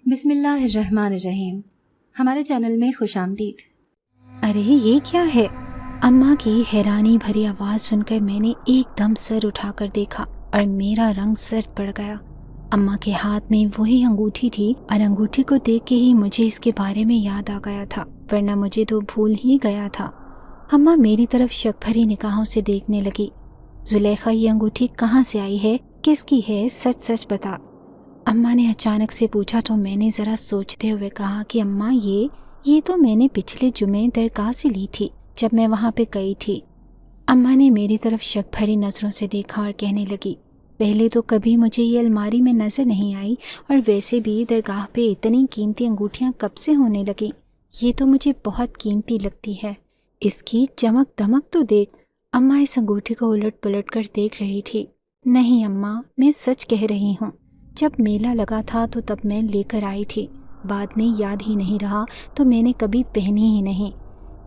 بسم اللہ الرحمن الرحیم۔ ہمارے چینل میں خوش آمدید۔ ارے یہ کیا ہے؟ اماں کی حیرانی بھری آواز سن کر میں نے ایک دم سر اٹھا کر دیکھا اور میرا رنگ سرد پڑ گیا۔ اماں کے ہاتھ میں وہی انگوٹھی تھی اور انگوٹھی کو دیکھ کے ہی مجھے اس کے بارے میں یاد آ گیا تھا، ورنہ مجھے تو بھول ہی گیا تھا۔ اماں میری طرف شک بھری نگاہوں سے دیکھنے لگی۔ زلیخا، یہ انگوٹھی کہاں سے آئی ہے؟ کس کی ہے؟ سچ سچ بتا۔ اماں نے اچانک سے پوچھا تو میں نے ذرا سوچتے ہوئے کہا کہ اماں یہ تو میں نے پچھلے جمعے درگاہ سے لی تھی جب میں وہاں پہ گئی تھی۔ اماں نے میری طرف شک بھری نظروں سے دیکھا اور کہنے لگی، پہلے تو کبھی مجھے یہ الماری میں نظر نہیں آئی، اور ویسے بھی درگاہ پہ اتنی قیمتی انگوٹھیاں کب سے ہونے لگیں؟ یہ تو مجھے بہت قیمتی لگتی ہے، اس کی چمک دمک تو دیکھ۔ اماں اس انگوٹھی کو الٹ پلٹ کر دیکھ رہی تھی۔ نہیں اماں، میں سچ کہہ رہی ہوں، جب میلہ لگا تھا تو تب میں لے کر آئی تھی، بعد میں یاد ہی نہیں رہا تو میں نے کبھی پہنی ہی نہیں۔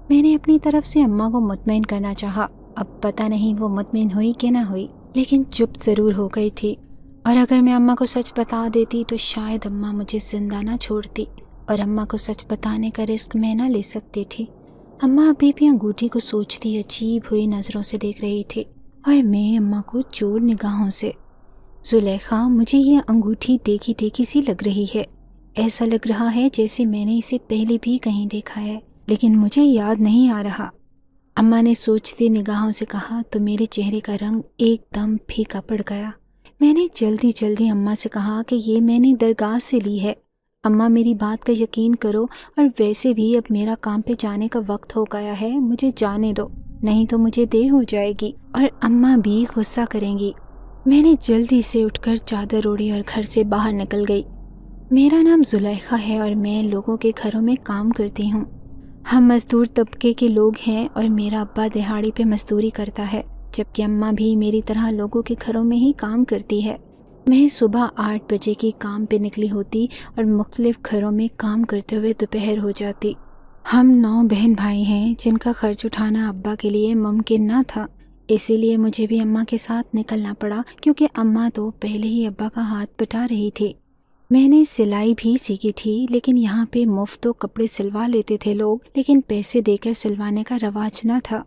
میں نے اپنی طرف سے اماں کو مطمئن کرنا چاہا، اب پتہ نہیں وہ مطمئن ہوئی کہ نہ ہوئی، لیکن چپ ضرور ہو گئی تھی۔ اور اگر میں اماں کو سچ بتا دیتی تو شاید اماں مجھے زندہ نہ چھوڑتی، اور اماں کو سچ بتانے کا رسک میں نہ لے سکتی تھی۔ اماں ابھی بھی انگوٹھی کو سوچتی عجیب ہوئی نظروں سے دیکھ رہی تھی، اور میں اماں کو چور نگاہوں سے۔ زلیخا، مجھے یہ انگوٹھی دیکھی دیکھی سی لگ رہی ہے، ایسا لگ رہا ہے جیسے میں نے اسے پہلے بھی کہیں دیکھا ہے، لیکن مجھے یاد نہیں آ رہا۔ اماں نے سوچتی نگاہوں سے کہا تو میرے چہرے کا رنگ ایک دم پھیکا پڑ گیا۔ میں نے جلدی اماں سے کہا کہ یہ میں نے درگاہ سے لی ہے، اماں میری بات کا یقین کرو، اور ویسے بھی اب میرا کام پہ جانے کا وقت ہو گیا ہے، مجھے جانے دو، نہیں تو مجھے دیر ہو جائے گی اور اماں بھی غصہ کریں گی۔ میں نے جلدی سے اٹھ کر چادر اوڑھی اور گھر سے باہر نکل گئی۔ میرا نام زلیخا ہے اور میں لوگوں کے گھروں میں کام کرتی ہوں۔ ہم مزدور طبقے کے لوگ ہیں اور میرا ابا دہاڑی پہ مزدوری کرتا ہے، جبکہ اماں بھی میری طرح لوگوں کے گھروں میں ہی کام کرتی ہے۔ میں صبح 8 بجے کی کام پہ نکلی ہوتی اور مختلف گھروں میں کام کرتے ہوئے دوپہر ہو جاتی۔ ہم 9 بہن بھائی ہیں جن کا خرچ اٹھانا ابا کے لیے ممکن نہ تھا، اسی لیے مجھے بھی اماں کے ساتھ نکلنا پڑا، کیونکہ اماں تو پہلے ہی ابا کا ہاتھ بٹا رہی تھی۔ میں نے سلائی بھی سیکھی تھی، لیکن یہاں پہ مفت تو کپڑے سلوا لیتے تھے لوگ، لیکن پیسے دے کر سلوانے کا رواج نہ تھا۔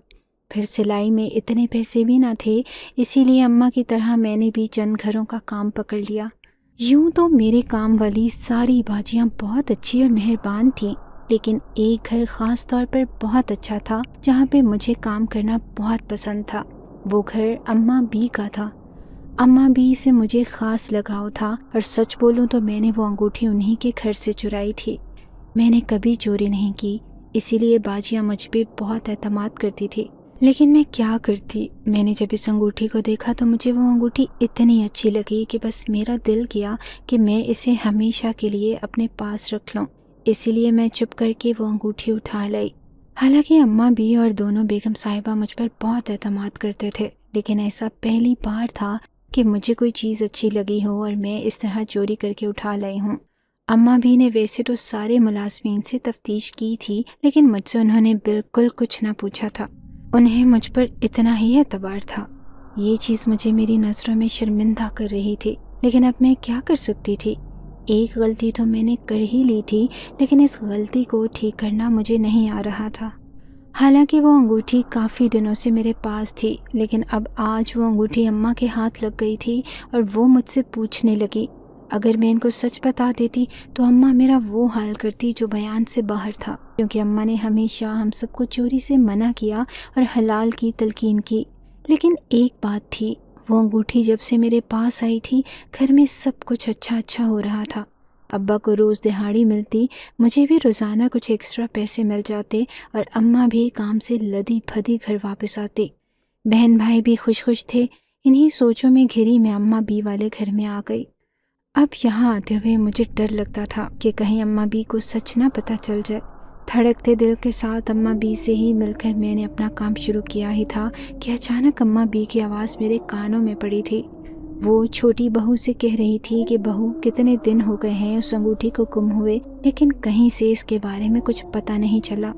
پھر سلائی میں اتنے پیسے بھی نہ تھے، اسی لیے اماں کی طرح میں نے بھی چند گھروں کا کام پکڑ لیا۔ یوں تو میرے کام والی ساری باجیاں بہت اچھی اور مہربان تھیں، لیکن ایک گھر خاص طور پر بہت اچھا تھا جہاں پہ مجھے کام کرنا بہت پسند تھا۔ وہ گھر اماں بی کا تھا۔ اماں بی سے مجھے خاص لگاؤ تھا، اور سچ بولوں تو میں نے وہ انگوٹھی انہی کے گھر سے چرائی تھی۔ میں نے کبھی چوری نہیں کی، اسی لیے باجیاں مجھ پہ بہت اعتماد کرتی تھی، لیکن میں کیا کرتی؟ میں نے جب اس انگوٹھی کو دیکھا تو مجھے وہ انگوٹھی اتنی اچھی لگی کہ بس میرا دل کیا کہ میں اسے ہمیشہ کے لیے اپنے پاس رکھ لوں، اسی لیے میں چپ کر کے وہ انگوٹھی اٹھا لائی۔ حالانکہ اماں بھی اور دونوں بیگم صاحبہ مجھ پر بہت اعتماد کرتے تھے، لیکن ایسا پہلی بار تھا کہ مجھے کوئی چیز اچھی لگی ہو اور میں اس طرح چوری کر کے اٹھا لائی ہوں۔ اماں بھی نے ویسے تو سارے ملازمین سے تفتیش کی تھی، لیکن مجھ سے انہوں نے بالکل کچھ نہ پوچھا تھا۔ انہیں مجھ پر اتنا ہی اعتبار تھا۔ یہ چیز مجھے میری نظروں میں شرمندہ کر رہی تھی، لیکن اب میں کیا کر سکتی تھی؟ ایک غلطی تو میں نے کر ہی لی تھی، لیکن اس غلطی کو ٹھیک کرنا مجھے نہیں آ رہا تھا۔ حالانکہ وہ انگوٹھی کافی دنوں سے میرے پاس تھی، لیکن اب آج وہ انگوٹھی اماں کے ہاتھ لگ گئی تھی اور وہ مجھ سے پوچھنے لگی۔ اگر میں ان کو سچ بتا دیتی تو اماں میرا وہ حال کرتی جو بیان سے باہر تھا، کیونکہ اماں نے ہمیشہ ہم سب کو چوری سے منع کیا اور حلال کی تلقین کی۔ لیکن ایک بات تھی، وہ انگوٹھی جب سے میرے پاس آئی تھی گھر میں سب کچھ اچھا ہو رہا تھا۔ ابا کو روز دہاڑی ملتی، مجھے بھی روزانہ کچھ ایکسٹرا پیسے مل جاتے، اور اماں بھی کام سے لدی پھدی گھر واپس آتی۔ بہن بھائی بھی خوش تھے۔ انہی سوچوں میں گھری میں اماں بی والے گھر میں آ گئی۔ اب یہاں آتے ہوئے مجھے ڈر لگتا تھا کہ کہیں اماں بی کو سچ نہ پتہ چل جائے۔ دھڑکتے دل کے ساتھ اماں بی سے ہی مل کر میں نے اپنا کام شروع کیا ہی تھا کہ اچانک اماں بی کی آواز میرے کانوں میں پڑی تھی۔ وہ چھوٹی بہو سے کہہ رہی تھی کہ بہو، کتنے دن ہو گئے ہیں اس انگوٹھی کو گم ہوئے، لیکن کہیں سے اس کے بارے میں کچھ پتہ نہیں چلا۔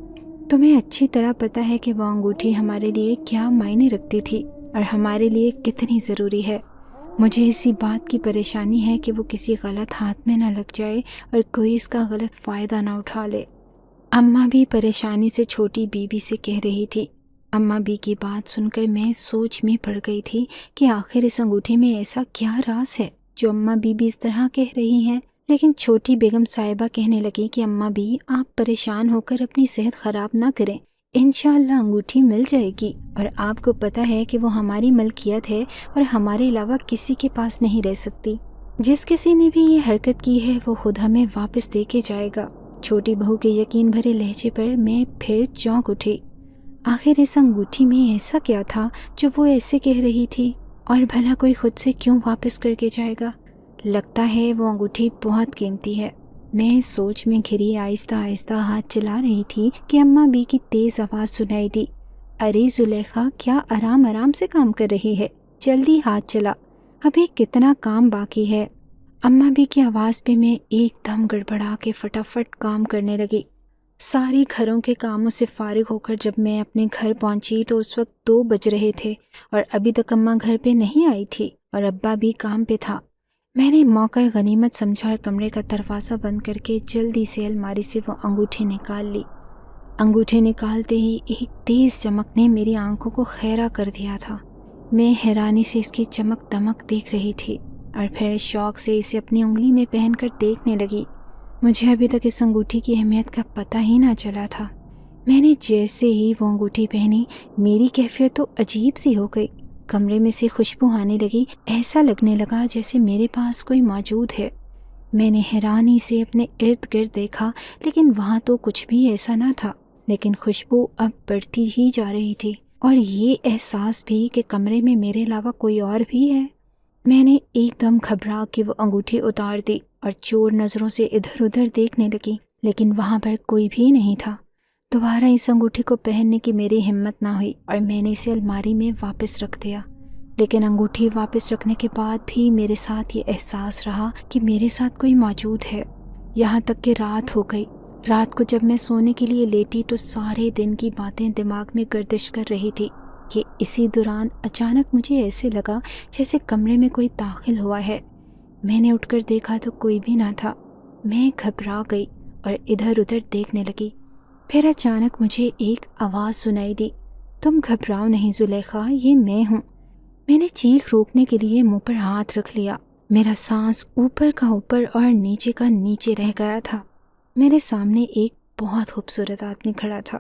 تمہیں اچھی طرح پتہ ہے کہ وہ انگوٹھی ہمارے لیے کیا معنی رکھتی تھی اور ہمارے لیے کتنی ضروری ہے۔ مجھے اسی بات کی پریشانی ہے کہ وہ کسی غلط ہاتھ میں نہ لگ جائے اور کوئی اس کا غلط فائدہ نہ اٹھا لے۔ اماں بھی پریشانی سے چھوٹی بیوی سے کہہ رہی تھی۔ اماں بھی کی بات سن کر میں سوچ میں پڑ گئی تھی کہ آخر اس انگوٹھی میں ایسا کیا راز ہے جو اماں بھی اس طرح کہہ رہی ہیں۔ لیکن چھوٹی بیگم صاحبہ کہنے لگی کہ اماں بھی آپ پریشان ہو کر اپنی صحت خراب نہ کریں، انشاءاللہ انگوٹھی مل جائے گی، اور آپ کو پتہ ہے کہ وہ ہماری ملکیت ہے اور ہمارے علاوہ کسی کے پاس نہیں رہ سکتی۔ جس کسی نے بھی یہ حرکت کی ہے وہ خود ہمیں واپس دے کے جائے گا۔ چھوٹی بہو کے یقین بھرے لہجے پر میں پھر چونک اٹھی۔ آخر اس انگوٹھی میں ایسا کیا تھا جو وہ ایسے کہہ رہی تھی، اور بھلا کوئی خود سے کیوں واپس کر کے جائے گا؟ لگتا ہے وہ انگوٹھی بہت قیمتی ہے۔ میں سوچ میں گھری آہستہ آہستہ ہاتھ چلا رہی تھی کہ اماں بھی کی تیز آواز سنائی دی، ارے زلیخا، کیا آرام آرام سے کام کر رہی ہے؟ جلدی ہاتھ چلا، ابھی کتنا کام باقی ہے۔ اماں بھی کی آواز پہ میں ایک دم گڑبڑا کے فٹافٹ کام کرنے لگی۔ ساری گھروں کے کاموں سے فارغ ہو کر جب میں اپنے گھر پہنچی تو اس وقت 2 بج رہے تھے اور ابھی تک اماں گھر پہ نہیں آئی تھی اور ابا بھی کام پہ تھا۔ میں نے موقع غنیمت سمجھا اور کمرے کا دروازہ بند کر کے جلدی سے الماری سے وہ انگوٹھی نکال لی۔ انگوٹھی نکالتے ہی ایک تیز چمک نے میری آنکھوں کو خیرہ کر دیا تھا۔ میں حیرانی سے اس کی چمک دمک دیکھ رہی تھی اور پھر شوق سے اسے اپنی انگلی میں پہن کر دیکھنے لگی۔ مجھے ابھی تک اس انگوٹھی کی اہمیت کا پتہ ہی نہ چلا تھا۔ میں نے جیسے ہی وہ انگوٹھی پہنی میری کیفیت تو عجیب سی ہو گئی۔ کمرے میں سے خوشبو آنے لگی، ایسا لگنے لگا جیسے میرے پاس کوئی موجود ہے۔ میں نے حیرانی سے اپنے ارد گرد دیکھا لیکن وہاں تو کچھ بھی ایسا نہ تھا، لیکن خوشبو اب بڑھتی ہی جا رہی تھی اور یہ احساس بھی کہ کمرے میں میرے علاوہ کوئی اور بھی ہے۔ میں نے ایک دم گھبرا کے وہ انگوٹھی اتار دی اور چور نظروں سے ادھر ادھر دیکھنے لگی، لیکن وہاں پر کوئی بھی نہیں تھا۔ دوبارہ اس انگوٹھی کو پہننے کی میری ہمت نہ ہوئی اور میں نے اسے الماری میں واپس رکھ دیا۔ لیکن انگوٹھی واپس رکھنے کے بعد بھی میرے ساتھ یہ احساس رہا کہ میرے ساتھ کوئی موجود ہے، یہاں تک کہ رات ہو گئی۔ رات کو جب میں سونے کے لیے لیٹی تو سارے دن کی باتیں دماغ میں گردش کر رہی تھی کہ اسی دوران اچانک مجھے ایسے لگا جیسے کمرے میں کوئی داخل ہوا ہے۔ میں نے اٹھ کر دیکھا تو کوئی بھی نہ تھا۔ میں گھبرا گئی اور ادھر ادھر دیکھنے لگی۔ پھر اچانک مجھے ایک آواز سنائی دی، تم گھبراؤ نہیں زلیخا، یہ میں ہوں۔ میں نے چیخ روکنے کے لیے منہ پر ہاتھ رکھ لیا۔ میرا سانس اوپر کا اوپر اور نیچے کا نیچے رہ گیا تھا۔ میرے سامنے ایک بہت خوبصورت آدمی کھڑا تھا۔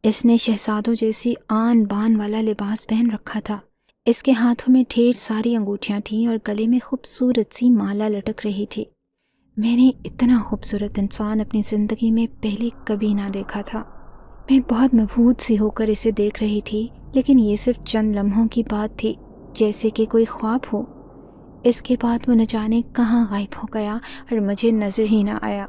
اس نے شہزادوں جیسی آن بان والا لباس پہن رکھا تھا۔ اس کے ہاتھوں میں ڈھیر ساری انگوٹھیاں تھیں اور گلے میں خوبصورت سی مالا لٹک رہی تھی۔ میں نے اتنا خوبصورت انسان اپنی زندگی میں پہلے کبھی نہ دیکھا تھا۔ میں بہت مبہوت سی ہو کر اسے دیکھ رہی تھی، لیکن یہ صرف چند لمحوں کی بات تھی، جیسے کہ کوئی خواب ہو۔ اس کے بعد وہ نہ جانے کہاں غائب ہو گیا اور مجھے نظر ہی نہ آیا۔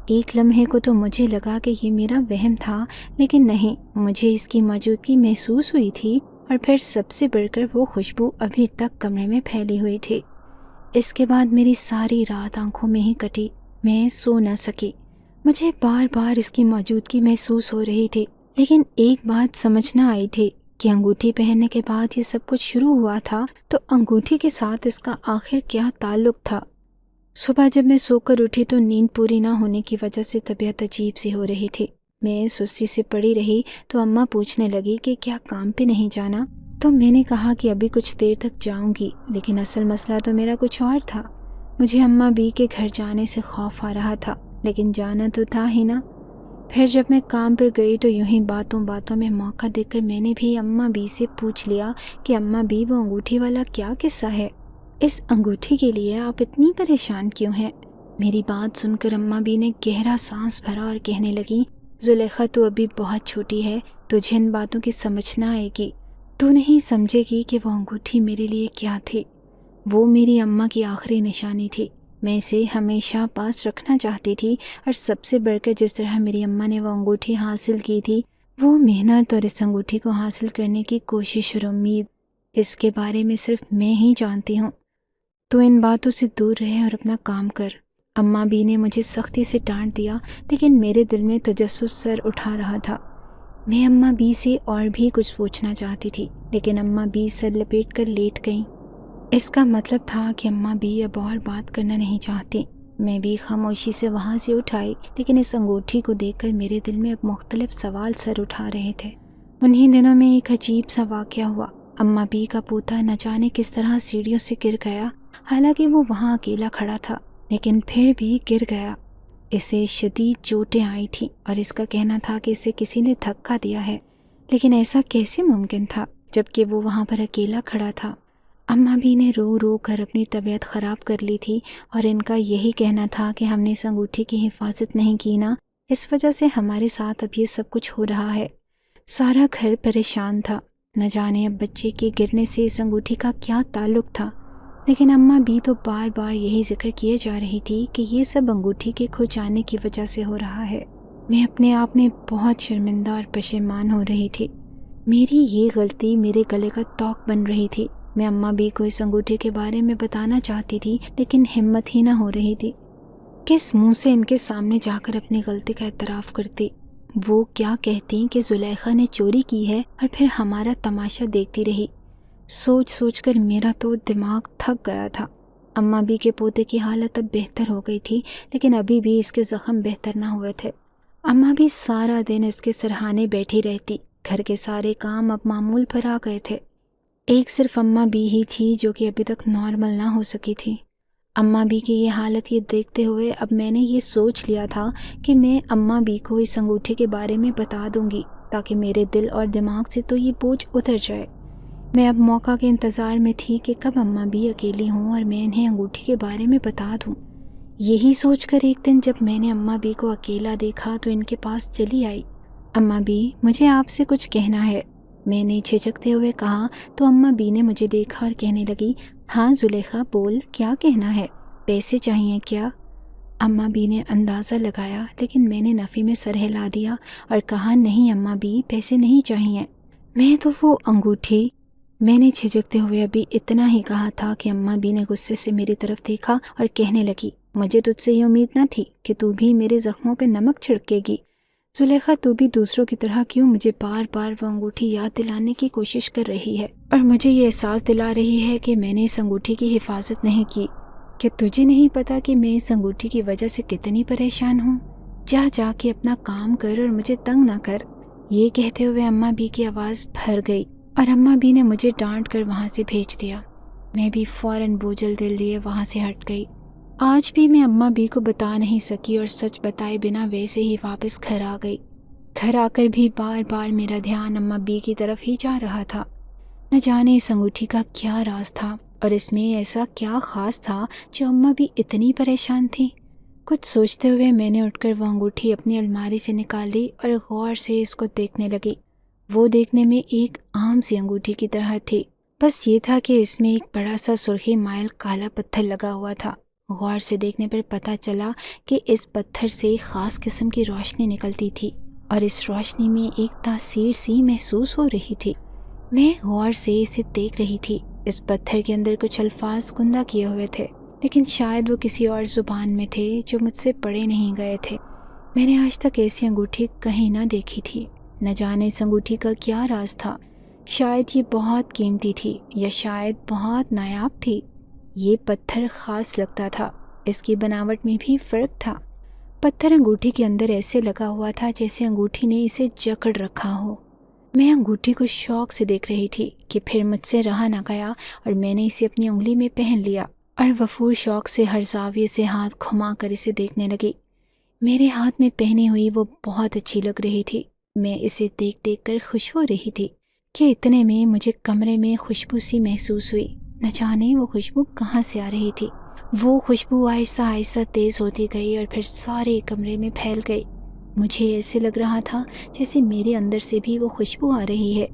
ایک لمحے کو تو مجھے لگا کہ یہ میرا وہم تھا، لیکن نہیں، مجھے اس کی موجودگی محسوس ہوئی تھی، اور پھر سب سے بڑھ کر وہ خوشبو ابھی تک کمرے میں پھیلی ہوئی تھی۔ اس کے بعد میری ساری رات آنکھوں میں ہی کٹی، میں سو نہ سکی۔ مجھے بار بار اس کی موجودگی محسوس ہو رہی تھی، لیکن ایک بات سمجھ نہ آئی تھی کہ انگوٹھی پہننے کے بعد یہ سب کچھ شروع ہوا تھا تو انگوٹھی کے ساتھ اس کا آخر کیا تعلق تھا۔ صبح جب میں سو کر اٹھی تو نیند پوری نہ ہونے کی وجہ سے طبیعت عجیب سی ہو رہی تھی۔ میں سستی سے پڑی رہی تو اماں پوچھنے لگی کہ کیا کام پہ نہیں جانا، تو میں نے کہا کہ ابھی کچھ دیر تک جاؤں گی، لیکن اصل مسئلہ تو میرا کچھ اور تھا۔ مجھے اماں بی کے گھر جانے سے خوف آ رہا تھا، لیکن جانا تو تھا ہی نا۔ پھر جب میں کام پر گئی تو یوں ہی باتوں باتوں میں موقع دیکھ کر میں نے بھی اماں بی سے پوچھ لیا کہ اماں بی وہ انگوٹھی والا کیا قصہ ہے؟ اس انگوٹھی کے لیے آپ اتنی پریشان کیوں ہیں؟ میری بات سن کر اماں بی نے گہرا سانس بھرا اور کہنے لگی، زلیخا تو ابھی بہت چھوٹی ہے، تجھے ان باتوں کی سمجھ نہ آئے گی، تو نہیں سمجھے گی کہ وہ انگوٹھی میرے لیے کیا تھی۔ وہ میری اماں کی آخری نشانی تھی، میں اسے ہمیشہ پاس رکھنا چاہتی تھی، اور سب سے بڑھ کر جس طرح میری اماں نے وہ انگوٹھی حاصل کی تھی، وہ محنت اور اس انگوٹھی کو حاصل کرنے کی کوشش اور امید، اس کے بارے میں صرف میں ہی جانتی ہوں۔ تو ان باتوں سے دور رہے اور اپنا کام کر۔ اماں بی نے مجھے سختی سے ڈانٹ دیا، لیکن میرے دل میں تجسس سر اٹھا رہا تھا۔ میں اماں بی سے اور بھی کچھ پوچھنا چاہتی تھی، لیکن اماں بی سر لپیٹ کر لیٹ گئیں۔ اس کا مطلب تھا کہ اماں بھی اب اور بات کرنا نہیں چاہتی۔ میں بھی خاموشی سے وہاں سے اٹھائی، لیکن اس انگوٹھی کو دیکھ کر میرے دل میں اب مختلف سوال سر اٹھا رہے تھے۔ انہی دنوں میں ایک عجیب سا واقعہ ہوا۔ اماں بی کا پوتا نہ جانے کس طرح سیڑھیوں سے گر گیا، حالانکہ وہ وہاں اکیلا کھڑا تھا، لیکن پھر بھی گر گیا۔ اسے شدید چوٹیں آئی تھیں اور اس کا کہنا تھا کہ اسے کسی نے دھکا دیا ہے، لیکن ایسا کیسے ممکن تھا جبکہ وہ وہاں پر اکیلا کھڑا تھا؟ اماں بھی نے رو رو کر اپنی طبیعت خراب کر لی تھی اور ان کا یہی کہنا تھا کہ ہم نے اس انگوٹھی کی حفاظت نہیں کی نا، اس وجہ سے ہمارے ساتھ اب یہ سب کچھ ہو رہا ہے۔ سارا گھر پریشان تھا، نہ جانے اب بچے کے گرنے سے اس انگوٹھی کا کیا تعلق تھا، لیکن اماں بھی تو بار بار یہی ذکر کیے جا رہی تھی کہ یہ سب انگوٹھی کے کھو جانے کی وجہ سے ہو رہا ہے۔ میں اپنے آپ میں بہت شرمندہ اور پشیمان ہو رہی تھی۔ میری یہ غلطی میرے گلے کا توق بن رہی تھی۔ میں اماں بھی کو اس انگوٹھی کے بارے میں بتانا چاہتی تھی، لیکن ہمت ہی نہ ہو رہی تھی۔ کس منہ سے ان کے سامنے جا کر اپنی غلطی کا اعتراف کرتی؟ وہ کیا کہتی کہ زلیخا نے چوری کی ہے اور پھر ہمارا تماشا دیکھتی رہی؟ سوچ سوچ کر میرا تو دماغ تھک گیا تھا۔ اماں بھی کے پوتے کی حالت اب بہتر ہو گئی تھی، لیکن ابھی بھی اس کے زخم بہتر نہ ہوئے تھے۔ اماں بھی سارا دن اس کے سرہانے بیٹھی رہتی۔ گھر کے سارے کام اب معمول پر آ گئے تھے۔ ایک صرف اماں بھی ہی تھی جو کہ ابھی تک نارمل نہ ہو سکی تھی۔ اماں بھی کی یہ حالت یہ دیکھتے ہوئے اب میں نے یہ سوچ لیا تھا کہ میں اماں بھی کو اس انگوٹھی کے بارے میں بتا دوں گی، تاکہ میرے دل اور دماغ سے تو یہ بوجھ اتر جائے۔ میں اب موقع کے انتظار میں تھی کہ کب اماں بھی اکیلی ہوں اور میں انہیں انگوٹھی کے بارے میں بتا دوں۔ یہی سوچ کر ایک دن جب میں نے اماں بھی کو اکیلا دیکھا تو ان کے پاس چلی آئی۔ اماں بھی، مجھے آپ سے کچھ کہنا ہے، میں نے جھجکتے ہوئے کہا تو اماں بی نے مجھے دیکھا اور کہنے لگی، ہاں زلیخا بول، کیا کہنا ہے؟ پیسے چاہیے کیا؟ اماں بی نے اندازہ لگایا، لیکن میں نے نفی میں سر ہلا دیا اور کہا، نہیں اماں بی، پیسے نہیں چاہیے، میں تو وہ انگوٹھی۔ میں نے جھجکتے ہوئے ابھی اتنا ہی کہا تھا کہ اماں بی نے غصے سے میری طرف دیکھا اور کہنے لگی، مجھے تجھ سے یہ امید نہ تھی کہ تو بھی میرے زخموں پہ نمک چھڑکے گی۔ زلیخا، تو بھی دوسروں کی طرح کیوں مجھے بار بار وہ انگوٹھی یاد دلانے کی کوشش کر رہی ہے اور مجھے یہ احساس دلا رہی ہے کہ میں نے اس انگوٹھی کی حفاظت نہیں کی؟ کہ تجھے نہیں پتا کہ میں اس انگوٹھی کی وجہ سے کتنی پریشان ہوں؟ جا جا کے اپنا کام کر اور مجھے تنگ نہ کر۔ یہ کہتے ہوئے اماں بی کی آواز بھر گئی اور اماں بی نے مجھے ڈانٹ کر وہاں سے بھیج دیا۔ میں بھی فوراً بوجھل دل لیے وہاں سے ہٹ گئی۔ آج بھی میں اماں بی کو بتا نہیں سکی اور سچ بتائے بنا ویسے ہی واپس گھر آ گئی۔ گھر آ کر بھی بار بار میرا دھیان اماں بی کی طرف ہی جا رہا تھا۔ نہ جانے اس انگوٹھی کا کیا راز تھا اور اس میں ایسا کیا خاص تھا جو اماں بھی اتنی پریشان تھی۔ کچھ سوچتے ہوئے میں نے اٹھ کر وہ انگوٹھی اپنی الماری سے نکال لی اور غور سے اس کو دیکھنے لگی۔ وہ دیکھنے میں ایک عام سی انگوٹھی کی طرح تھی، بس یہ تھا کہ اس میں ایک بڑا سا سرخی مائل کالا پتھر لگا ہوا تھا۔ غور سے دیکھنے پر پتہ چلا کہ اس پتھر سے خاص قسم کی روشنی نکلتی تھی اور اس روشنی میں ایک تاثیر سی محسوس ہو رہی تھی۔ میں غور سے اسے دیکھ رہی تھی۔ اس پتھر کے اندر کچھ الفاظ کندہ کیے ہوئے تھے، لیکن شاید وہ کسی اور زبان میں تھے جو مجھ سے پڑھے نہیں گئے تھے۔ میں نے آج تک ایسی انگوٹھی کہیں نہ دیکھی تھی۔ نہ جانے اس انگوٹھی کا کیا راز تھا۔ شاید یہ بہت قیمتی تھی یا شاید بہت نایاب تھی۔ یہ پتھر خاص لگتا تھا، اس کی بناوٹ میں بھی فرق تھا۔ پتھر انگوٹھی کے اندر ایسے لگا ہوا تھا جیسے انگوٹھی نے اسے جکڑ رکھا ہو۔ میں انگوٹھی کو شوق سے دیکھ رہی تھی کہ پھر مجھ سے رہا نہ گیا اور میں نے اسے اپنی انگلی میں پہن لیا اور وفور شوق سے ہر زاویے سے ہاتھ گھما کر اسے دیکھنے لگی۔ میرے ہاتھ میں پہنی ہوئی وہ بہت اچھی لگ رہی تھی۔ میں اسے دیکھ دیکھ کر خوش ہو رہی تھی کہ اتنے میں مجھے کمرے میں خوشبو سی محسوس ہوئی۔ نہ جانے وہ خوشبو کہاں سے آ رہی تھی۔ وہ خوشبو آہستہ آہستہ تیز ہوتی گئی اور پھر سارے کمرے میں پھیل گئی۔ مجھے ایسے لگ رہا تھا جیسے میرے اندر سے بھی وہ خوشبو آ رہی ہے۔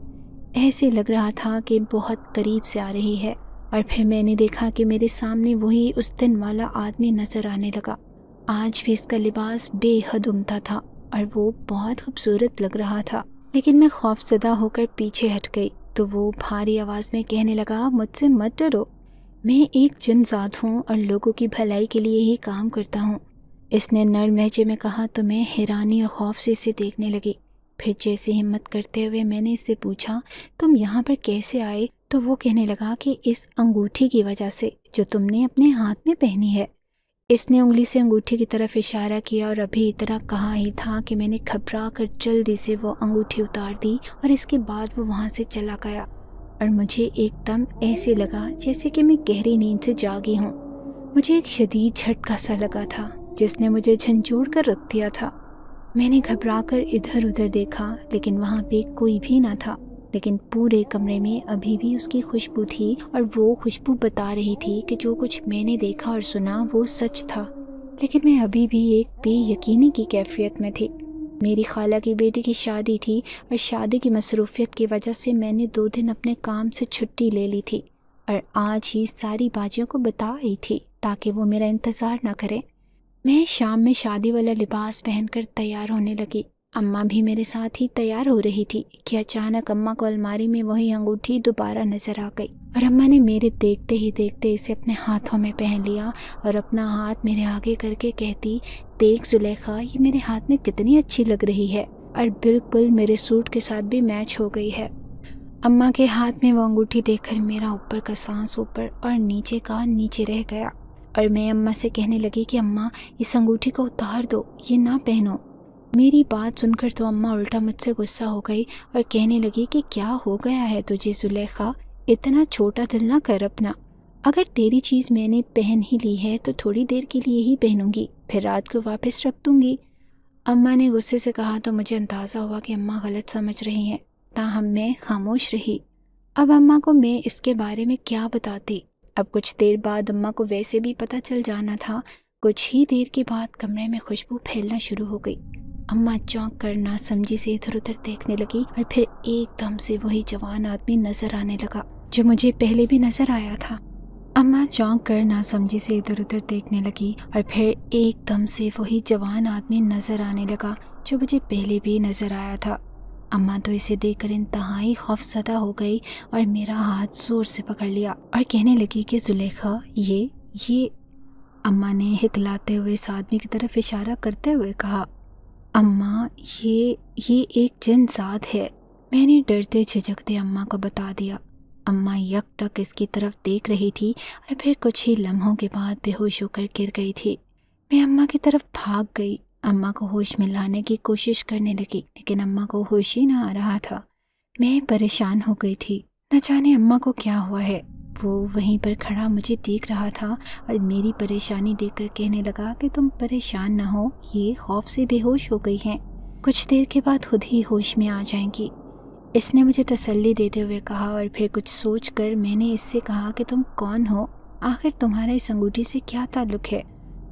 ایسے لگ رہا تھا کہ بہت قریب سے آ رہی ہے۔ اور پھر میں نے دیکھا کہ میرے سامنے وہی اس دن والا آدمی نظر آنے لگا۔ آج بھی اس کا لباس بے حد عمدہ تھا اور وہ بہت خوبصورت لگ رہا تھا، لیکن میں خوفزدہ ہو کر پیچھے ہٹ گئی تو وہ بھاری آواز میں کہنے لگا، مجھ سے مت ڈرو، میں ایک جن ذات ہوں اور لوگوں کی بھلائی کے لیے ہی کام کرتا ہوں۔ اس نے نرم لہجے میں کہا تو میں حیرانی اور خوف سے اسے دیکھنے لگی۔ پھر جیسے ہمت کرتے ہوئے میں نے اس سے پوچھا، تم یہاں پر کیسے آئے تو وہ کہنے لگا کہ اس انگوٹھی کی وجہ سے جو تم نے اپنے ہاتھ میں پہنی ہے۔ اس نے انگلی سے انگوٹھی کی طرف اشارہ کیا اور ابھی اتنا کہا ہی تھا کہ میں نے گھبرا کر جلدی سے وہ انگوٹھی اتار دی اور اس کے بعد وہ وہاں سے چلا گیا، اور مجھے ایک دم ایسے لگا جیسے کہ میں گہری نیند سے جاگی ہوں۔ مجھے ایک شدید جھٹکا سا لگا تھا جس نے مجھے جھنجھوڑ کر رکھ دیا تھا۔ میں نے گھبرا کر ادھر ادھر دیکھا لیکن وہاں پہ کوئی بھی نہ تھا، لیکن پورے کمرے میں ابھی بھی اس کی خوشبو تھی، اور وہ خوشبو بتا رہی تھی کہ جو کچھ میں نے دیکھا اور سنا وہ سچ تھا۔ لیکن میں ابھی بھی ایک بے یقینی کی کیفیت میں تھی۔ میری خالہ کی بیٹی کی شادی تھی اور شادی کی مصروفیت کی وجہ سے میں نے 2 دن اپنے کام سے چھٹی لے لی تھی اور آج ہی ساری باجیوں کو بتا رہی تھی تاکہ وہ میرا انتظار نہ کریں۔ میں شام میں شادی والا لباس پہن کر تیار ہونے لگی۔ اماں بھی میرے ساتھ ہی تیار ہو رہی تھی کہ اچانک اماں کو الماری میں وہی انگوٹھی دوبارہ نظر آ گئی، اور اماں نے میرے دیکھتے ہی دیکھتے اسے اپنے ہاتھوں میں پہن لیا اور اپنا ہاتھ میرے آگے کر کے کہتی، دیکھ زلیخا، یہ میرے ہاتھ میں کتنی اچھی لگ رہی ہے اور بالکل میرے سوٹ کے ساتھ بھی میچ ہو گئی ہے۔ اماں کے ہاتھ میں وہ انگوٹھی دیکھ کر میرا اوپر کا سانس اوپر اور نیچے کا نیچے رہ گیا، اور میں اماں سے کہنے لگی کہ اماں اس انگوٹھی کو اتار دو، یہ نہ پہنو۔ میری بات سن کر تو اماں الٹا مجھ سے غصہ ہو گئی اور کہنے لگی کہ کیا ہو گیا ہے تجھے زلیخا، اتنا چھوٹا دل نہ کر اپنا۔ اگر تیری چیز میں نے پہن ہی لی ہے تو تھوڑی دیر کے لیے ہی پہنوں گی، پھر رات کو واپس رکھ دوں گی۔ اماں نے غصے سے کہا تو مجھے اندازہ ہوا کہ اماں غلط سمجھ رہی ہیں، تاہم میں خاموش رہی۔ اب اماں کو میں اس کے بارے میں کیا بتاتی؟ اب کچھ دیر بعد اماں کو ویسے بھی پتہ چل جانا تھا۔ کچھ ہی دیر کے بعد کمرے میں خوشبو پھیلنا شروع ہو گئی۔ اماں چونک کر نہ سمجھی سے ادھر ادھر دیکھنے لگی، اور پھر ایک دم سے وہی جوان آدمی نظر آنے لگا جو مجھے پہلے بھی نظر آیا تھا۔ اماں چونک کر نہ سمجھی سے ادھر ادھر دیکھنے لگی، اور پھر ایک دم سے وہی جوان آدمی نظر آنے لگا جو مجھے پہلے بھی نظر آیا تھا۔ اماں تو اسے دیکھ کر انتہائی خوف زدہ ہو گئی اور میرا ہاتھ زور سے پکڑ لیا اور کہنے لگی کہ زلیخا، یہ اماں نے ہکلاتے ہوئے اس آدمی کی طرف اشارہ کرتے ہوئے کہا، اماں یہ ایک جن ذات ہے۔ میں نے ڈرتے جھجکتے اماں کو بتا دیا۔ اماں یک ٹک اس کی طرف دیکھ رہی تھی اور پھر کچھ ہی لمحوں کے بعد بے ہوش ہو کر گر گئی تھی۔ میں اماں کی طرف بھاگ گئی، اماں کو ہوش میں لانے کی کوشش کرنے لگی، لیکن اماں کو ہوش ہی نہ آ رہا تھا۔ میں پریشان ہو گئی تھی، نہ جانے اماں کو کیا ہوا ہے۔ وہ وہیں پر کھڑا مجھے دیکھ رہا تھا اور میری پریشانی دیکھ کر کہنے لگا کہ تم پریشان نہ ہو، یہ خوف سے بے ہوش ہو گئی ہیں، کچھ دیر کے بعد خود ہی ہوش میں آ جائیں گی۔ اس نے مجھے تسلی دیتے ہوئے کہا، اور پھر کچھ سوچ کر میں نے اس سے کہا کہ تم کون ہو، آخر تمہارا اس انگوٹھی سے کیا تعلق ہے؟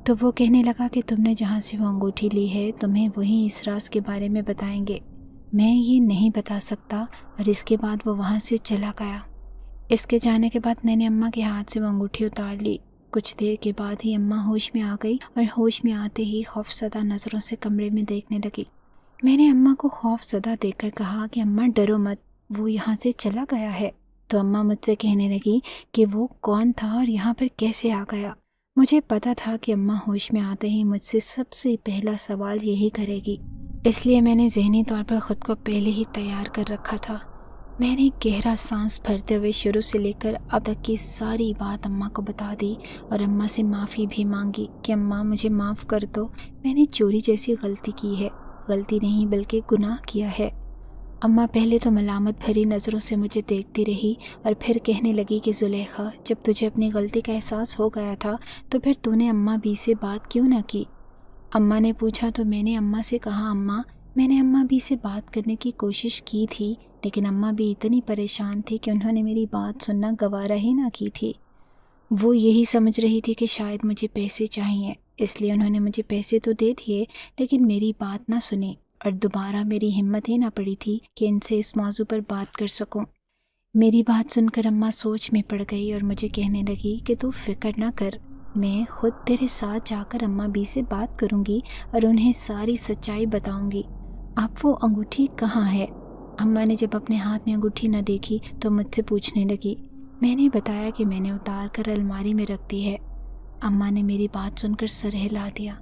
تو وہ کہنے لگا کہ تم نے جہاں سے وہ انگوٹھی لی ہے تمہیں وہی اس راز کے بارے میں بتائیں گے۔ میں یہ نہیں بتا سکتا، اور اس کے بعد وہ وہاں سے چلا گیا۔ اس کے جانے کے بعد میں نے اماں کے ہاتھ سے وہ انگوٹھی اتار لی۔ کچھ دیر کے بعد ہی اماں ہوش میں آ گئی اور ہوش میں آتے ہی خوف زدہ نظروں سے کمرے میں دیکھنے لگی۔ میں نے اماں کو خوف زدہ دیکھ کر کہا کہ اماں ڈرو مت، وہ یہاں سے چلا گیا ہے۔ تو اماں مجھ سے کہنے لگی کہ وہ کون تھا اور یہاں پر کیسے آ گیا۔ مجھے پتا تھا کہ اماں ہوش میں آتے ہی مجھ سے سب سے پہلا سوال یہی کرے گی، اس لیے میں نے ذہنی طور پر خود کو پہلے ہی تیار کر رکھا تھا۔ میں نے گہرا سانس بھرتے ہوئے شروع سے لے کر اب تک کی ساری بات اماں کو بتا دی اور اماں سے معافی بھی مانگی کہ اماں مجھے معاف کر دو، میں نے چوری جیسی غلطی کی ہے، غلطی نہیں بلکہ گناہ کیا ہے۔ اماں پہلے تو ملامت بھری نظروں سے مجھے دیکھتی رہی اور پھر کہنے لگی کہ زلیخا، جب تجھے اپنی غلطی کا احساس ہو گیا تھا تو پھر تو نے اماں بی سے بات کیوں نہ کی؟ اماں نے پوچھا تو میں نے اماں سے کہا، اماں میں نے اماں بی سے بات کرنے کی کوشش کی تھی، لیکن اماں بھی اتنی پریشان تھی کہ انہوں نے میری بات سننا گوارا ہی نہ کی تھی۔ وہ یہی سمجھ رہی تھی کہ شاید مجھے پیسے چاہیے، اس لیے انہوں نے مجھے پیسے تو دے دیے لیکن میری بات نہ سنی، اور دوبارہ میری ہمت ہی نہ پڑی تھی کہ ان سے اس موضوع پر بات کر سکوں۔ میری بات سن کر اماں سوچ میں پڑ گئی اور مجھے کہنے لگی کہ تو فکر نہ کر، میں خود تیرے ساتھ جا کر اماں بی سے بات کروں گی اور انہیں ساری سچائی بتاؤں گی۔ اب وہ انگوٹھی کہاں ہے؟ اماں نے جب اپنے ہاتھ میں انگوٹھی نہ دیکھی تو مجھ سے پوچھنے لگی۔ میں نے بتایا کہ میں نے اتار کر الماری میں رکھ دی ہے۔ اماں نے میری بات سن کر سر ہلا دیا۔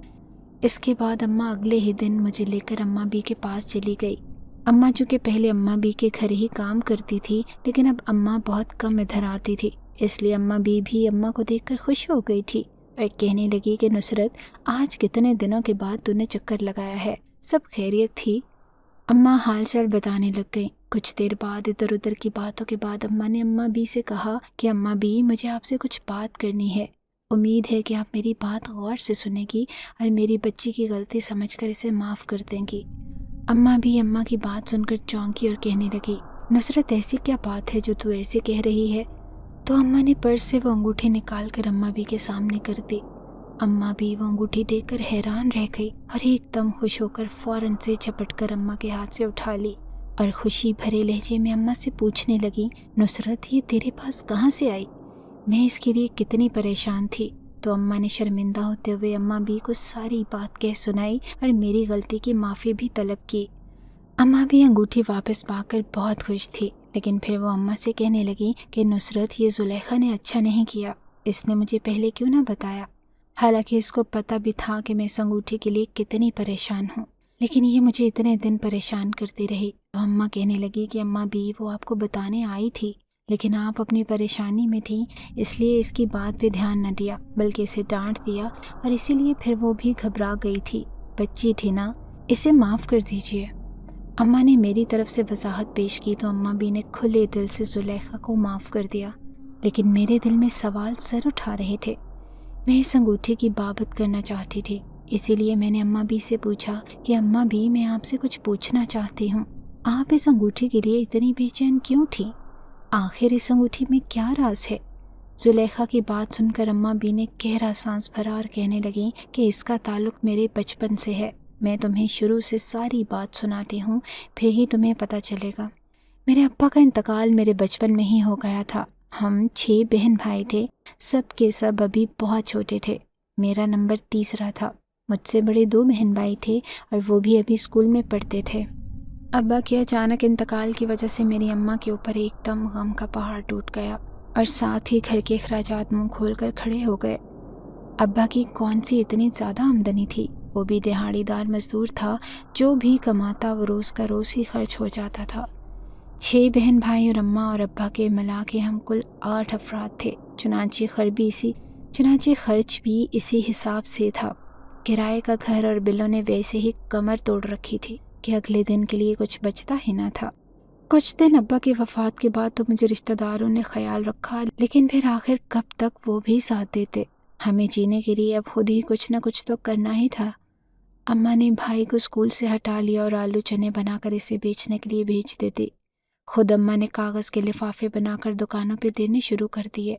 اس کے بعد اماں اگلے ہی دن مجھے لے کر اماں بی کے پاس چلی گئی۔ اماں چونکہ پہلے اماں بی کے گھر ہی کام کرتی تھی، لیکن اب اماں بہت کم ادھر آتی تھی، اس لیے اماں بی بھی اماں کو دیکھ کر خوش ہو گئی تھی اور کہنے لگی کہ نصرت، آج کتنے دنوں کے بعد تو نے چکر لگایا ہے، سب خیریت تھی؟ اماں حال چال بتانے لگ گئیں۔ کچھ دیر بعد ادھر ادھر کی باتوں کے بعد اماں نے اماں بی سے کہا کہ اماں بی، مجھے آپ سے کچھ بات کرنی ہے، امید ہے کہ آپ میری بات غور سے سنیں گی اور میری بچی کی غلطی سمجھ کر اسے معاف کر دیں گی۔ اماں بھی اماں کی بات سن کر چونکی اور کہنے لگی، نصرت ایسی کیا بات ہے جو تو ایسے کہہ رہی ہے؟ تو اماں نے پرس سے وہ انگوٹھی نکال کر اماں بی کے سامنے کر دی۔ اماں بھی وہ انگوٹھی دیکھ کر حیران رہ گئی اور ایک دم خوش ہو کر فوراً سے جھپٹ کر اماں کے ہاتھ سے اٹھا لی اور خوشی بھرے لہجے میں اماں سے پوچھنے لگی، نصرت، یہ تیرے پاس کہاں سے آئی؟ میں اس کے لیے کتنی پریشان تھی۔ تو اماں نے شرمندہ ہوتے ہوئے اماں بی کو ساری بات کہہ سنائی اور میری غلطی کی معافی بھی طلب کی۔ اماں بھی انگوٹھی واپس پا کر بہت خوش تھی، لیکن پھر وہ اماں سے کہنے لگی کہ نصرت، یہ زلیخا نے اچھا نہیں کیا، اس نے مجھے پہلے کیوں نہ بتایا؟ حالانکہ اس کو پتہ بھی تھا کہ میں اس انگوٹھی کے لیے کتنی پریشان ہوں، لیکن یہ مجھے اتنے دن پریشان کرتی رہی۔ تو اماں کہنے لگی کہ اماں بی، وہ آپ کو بتانے آئی تھی، لیکن آپ اپنی پریشانی میں تھیں، اس لیے اس کی بات پہ دھیان نہ دیا، بلکہ اسے ڈانٹ دیا اور اسی لیے پھر وہ بھی گھبرا گئی تھی۔ بچی تھی نا، اسے معاف کر دیجیے۔ اماں نے میری طرف سے وضاحت پیش کی تو اماں بی نے کھلے دل سے زلیخا کو معاف کر دیا، لیکن میرے دل میں سوال سر اٹھا رہے تھے۔ میں اس انگوٹھی کی بابت کرنا چاہتی تھی، اسی لیے میں نے اماں بی سے پوچھا کہ اماں بی، میں آپ سے کچھ پوچھنا چاہتی ہوں، آپ اس انگوٹھی کے لیے اتنی بے چین کیوں تھی؟ آخر اس انگوٹھی میں کیا راز ہے؟ زلیخا کی بات سن کر اماں بی نے گہرا سانس بھرا اور کہنے لگی کہ اس کا تعلق میرے بچپن سے ہے، میں تمہیں شروع سے ساری بات سناتی ہوں، پھر ہی تمہیں پتہ چلے گا۔ میرے ابا کا انتقال میرے بچپن میں ہی ہو گیا تھا۔ ہم 6 بہن بھائی تھے، سب کے سب ابھی بہت چھوٹے تھے، میرا نمبر تیسرا تھا۔ مجھ سے بڑے 2 بہن بھائی تھے اور وہ بھی ابھی اسکول میں پڑھتے تھے۔ ابا کے اچانک انتقال کی وجہ سے میری اماں کے اوپر ایک دم غم کا پہاڑ ٹوٹ گیا اور ساتھ ہی گھر کے اخراجات منہ کھول کر کھڑے ہو گئے۔ ابا کی کون سی اتنی زیادہ آمدنی تھی، وہ بھی دہاڑی دار مزدور تھا، جو بھی کماتا وہ روز کا روز ہی خرچ ہو جاتا تھا۔ 6 بہن بھائی اور اماں اور ابا کے ملا کے ہم کل 8 افراد تھے، چنانچہ خرچ بھی اسی حساب سے تھا۔ کرائے کا گھر اور بلوں نے ویسے ہی کمر توڑ رکھی تھی کہ اگلے دن کے لیے کچھ بچتا ہی نہ تھا۔ کچھ دن ابا کی وفات کے بعد تو مجھے رشتہ داروں نے خیال رکھا، لیکن پھر آخر کب تک وہ بھی ساتھ دیتے؟ ہمیں جینے کے لیے اب خود ہی کچھ نہ کچھ تو کرنا ہی تھا۔ اماں نے بھائی کو اسکول سے ہٹا لیا اور آلو چنے بنا کر اسے بیچنے کے لیے بھیج دیتی۔ خود اماں نے کاغذ کے لفافے بنا کر دکانوں پہ دینے شروع کر دیے۔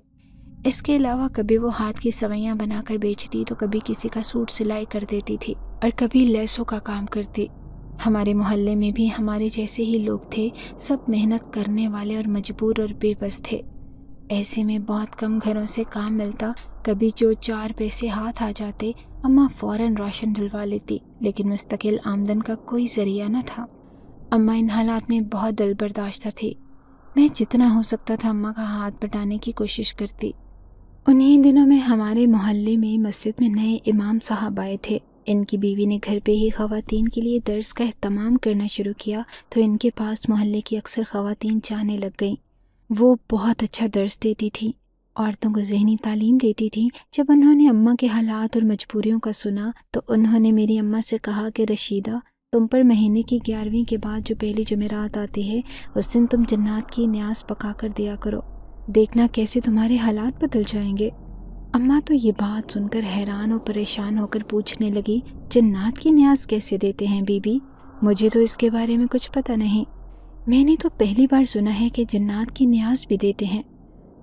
اس کے علاوہ کبھی وہ ہاتھ کی سوئیاں بنا کر بیچتی تو کبھی کسی کا سوٹ سلائی کر دیتی تھی اور کبھی لیسوں کا کام کرتی۔ ہمارے محلے میں بھی ہمارے جیسے ہی لوگ تھے، سب محنت کرنے والے اور مجبور اور بے بس تھے۔ ایسے میں بہت کم گھروں سے کام ملتا، کبھی جو 4 پیسے ہاتھ آ جاتے اماں فوراً راشن ڈلوا لیتی، لیکن مستقل آمدن کا کوئی ذریعہ نہ تھا۔ اماں ان حالات میں بہت دل برداشتہ تھی۔ میں جتنا ہو سکتا تھا اماں کا ہاتھ بٹانے کی کوشش کرتی۔ انہی دنوں میں ہمارے محلے میں مسجد میں نئے امام صاحب آئے تھے۔ ان کی بیوی نے گھر پہ ہی خواتین کے لیے درس کا اہتمام کرنا شروع کیا تو ان کے پاس محلے کی اکثر خواتین جانے لگ گئیں۔ وہ بہت اچھا درس دیتی تھی، عورتوں کو ذہنی تعلیم دیتی تھی۔ جب انہوں نے اماں کے حالات اور مجبوریوں کا سنا تو انہوں نے میری اماں سے کہا کہ رشیدہ، تم پر مہینے کی 11ویں کے بعد جو پہلی جمعرات آتی ہے، اس دن تم جنات کی نیاز پکا کر دیا کرو، دیکھنا کیسے تمہارے حالات بدل جائیں گے۔ اماں تو یہ بات سن کر حیران و پریشان ہو کر پوچھنے لگی، جنات کی نیاز کیسے دیتے ہیں بی بی؟ مجھے تو اس کے بارے میں کچھ پتہ نہیں، میں نے تو پہلی بار سنا ہے کہ جنات کی نیاز بھی دیتے ہیں۔